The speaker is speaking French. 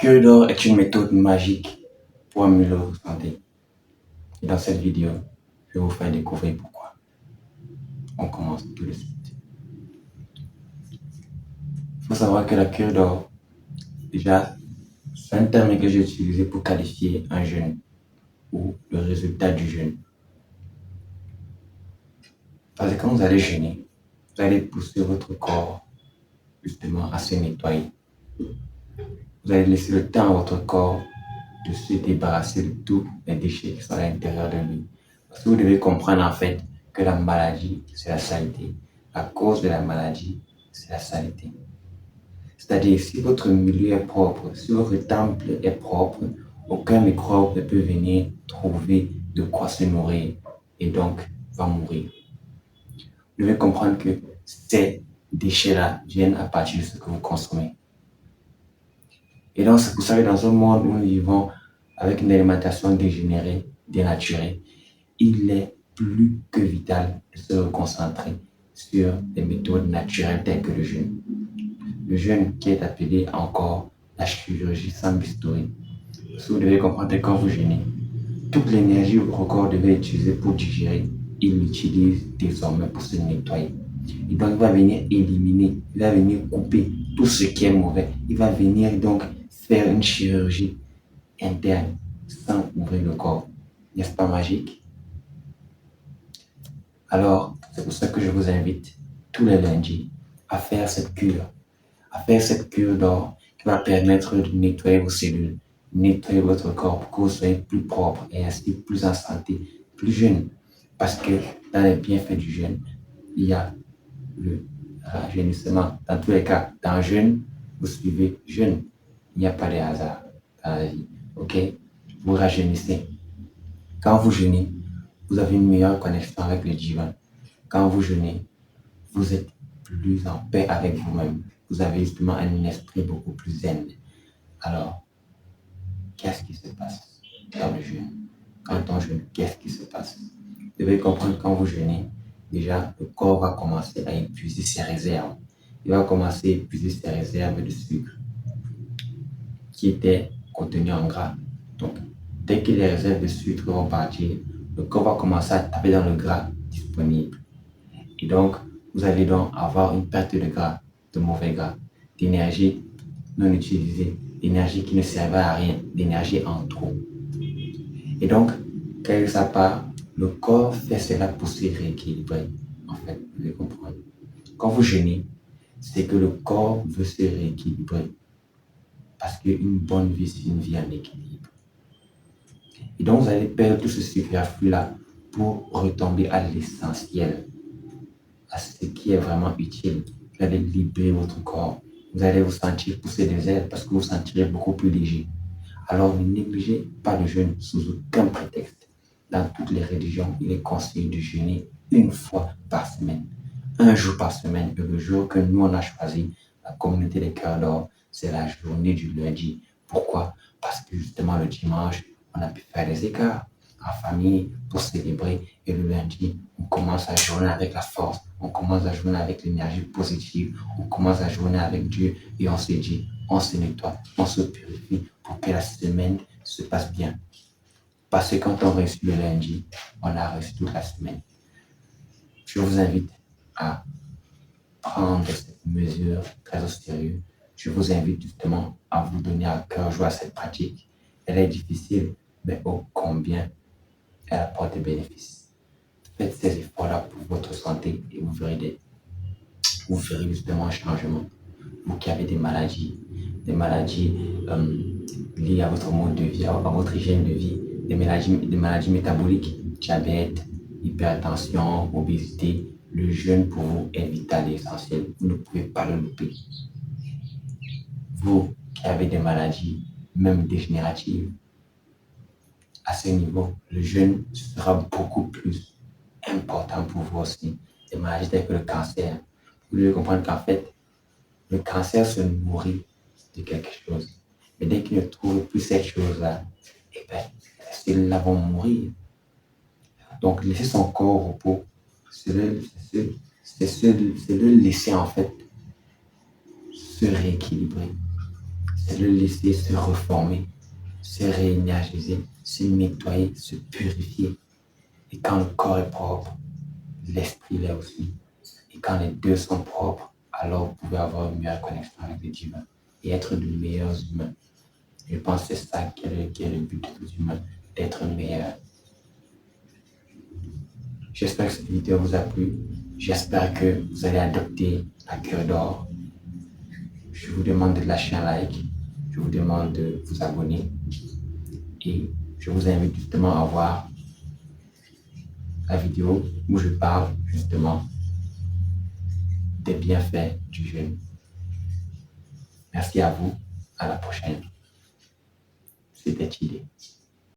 Cœur d'or est une méthode magique pour améliorer votre santé. Et dans cette vidéo, je vais vous faire découvrir pourquoi. On commence tout de suite. Il faut savoir que la cure d'or, déjà, c'est un terme que j'ai utilisé pour qualifier un jeûne ou le résultat du jeûne. Parce que quand vous allez jeûner, vous allez pousser votre corps justement à se nettoyer. Vous allez laisser le temps à votre corps de se débarrasser de tous les déchets qui sont à l'intérieur de lui. Parce que vous devez comprendre en fait que la maladie, c'est la saleté. La cause de la maladie, c'est la saleté. C'est-à-dire, si votre milieu est propre, si votre temple est propre, aucun microbe ne peut venir trouver de quoi se nourrir et donc va mourir. Vous devez comprendre que ces déchets-là viennent à partir de ce que vous consommez. Et donc, c'est pour ça que dans un monde où nous vivons avec une alimentation dégénérée, dénaturée, il est plus que vital de se concentrer sur des méthodes naturelles telles que le jeûne. Le jeûne qui est appelé encore la chirurgie sans bistouri. Parce que vous devez comprendre que quand vous jeûnez, toute l'énergie que votre corps devait utiliser pour digérer, il l'utilise désormais pour se nettoyer. Et donc, il va venir éliminer, il va venir couper tout ce qui est mauvais. Il va venir donc faire une chirurgie interne sans ouvrir le corps. N'est-ce pas magique? Alors, c'est pour ça que je vous invite tous les lundis à faire cette cure d'or qui va permettre de nettoyer vos cellules, nettoyer votre corps pour que vous soyez plus propre et ainsi plus en santé, plus jeune. Parce que dans les bienfaits du jeûne, il y a le rajeunissement. Dans tous les cas, dans le jeûne, vous suivez jeûne. Il n'y a pas de hasard dans la vie. Ok? Vous rajeunissez. Quand vous jeûnez, vous avez une meilleure connexion avec le divin. Quand vous jeûnez, vous êtes plus en paix avec vous-même. Vous avez justement un esprit beaucoup plus zen. Alors, qu'est-ce qui se passe dans le jeûne? Quand on jeûne, qu'est-ce qui se passe? Vous devez comprendre quand vous jeûnez, déjà, le corps va commencer à épuiser ses réserves. Il va commencer à épuiser ses réserves de sucre qui étaient contenues en gras. Donc, dès que les réserves de sucre vont partir, le corps va commencer à taper dans le gras disponible. Et donc, vous allez donc avoir une perte de gras, de mauvais gras, d'énergie non utilisée, d'énergie qui ne servait à rien, d'énergie en trop. Et donc, quelque part, le corps fait cela pour se rééquilibrer. En fait, vous devez comprendre. Quand vous jeûnez, c'est que le corps veut se rééquilibrer. Parce qu'une bonne vie, c'est une vie en équilibre. Et donc, vous allez perdre tout ce superflu-là pour retomber à l'essentiel, à ce qui est vraiment utile. Vous allez libérer votre corps. Vous allez vous sentir pousser des ailes parce que vous vous sentirez beaucoup plus léger. Alors, ne négligez pas le jeûne sous aucun prétexte. Dans toutes les religions, il est conseillé de jeûner une fois par semaine. Un jour par semaine. Et le jour que nous, on a choisi, la communauté des cœurs d'or, c'est la journée du lundi. Pourquoi? Parce que justement, le dimanche, on a pu faire des écarts en famille pour célébrer. Et le lundi, on commence à journée avec la force. On commence à journée avec l'énergie positive. On commence à journée avec Dieu. Et on se dit, on se nettoie, on se purifie pour que la semaine se passe bien. Parce que quand on réussit le lundi, on a réussi toute la semaine. Je vous invite à prendre cette mesure très au sérieux. Je vous invite justement à vous donner à cœur joie à cette pratique. Elle est difficile, mais ô combien elle apporte des bénéfices. Faites ces efforts-là pour votre santé et vous verrez justement un changement. Vous qui avez des maladies liées à votre mode de vie, à votre hygiène de vie, des maladies métaboliques, diabète, hypertension, obésité, le jeûne pour vous est vital et essentiel. Vous ne pouvez pas le louper. Vous qui avez des maladies, même dégénératives, à ce niveau, le jeûne sera beaucoup plus important pour vous aussi. Des maladies telles que le cancer. Vous devez comprendre qu'en fait, le cancer se nourrit de quelque chose. Mais dès qu'il ne trouve plus cette chose-là, eh bien, ces cellules-là vont mourir. Donc, laisser son corps au repos, c'est le laisser en fait se rééquilibrer. c'est le laisser se reformer, se réénergiser, se nettoyer, se purifier. Et quand le corps est propre, l'esprit l'est aussi. Et quand les deux sont propres, alors vous pouvez avoir une meilleure connexion avec le divin et être de meilleurs humains. Je pense que c'est ça qui est le but de tous les humains, d'être meilleurs. J'espère que cette vidéo vous a plu. J'espère que vous allez adopter la cure d'or. Je vous demande de lâcher un like. Je vous demande de vous abonner. Et je vous invite justement à voir la vidéo où je parle justement des bienfaits du jeûne. Merci à vous. À la prochaine. C'était Chili.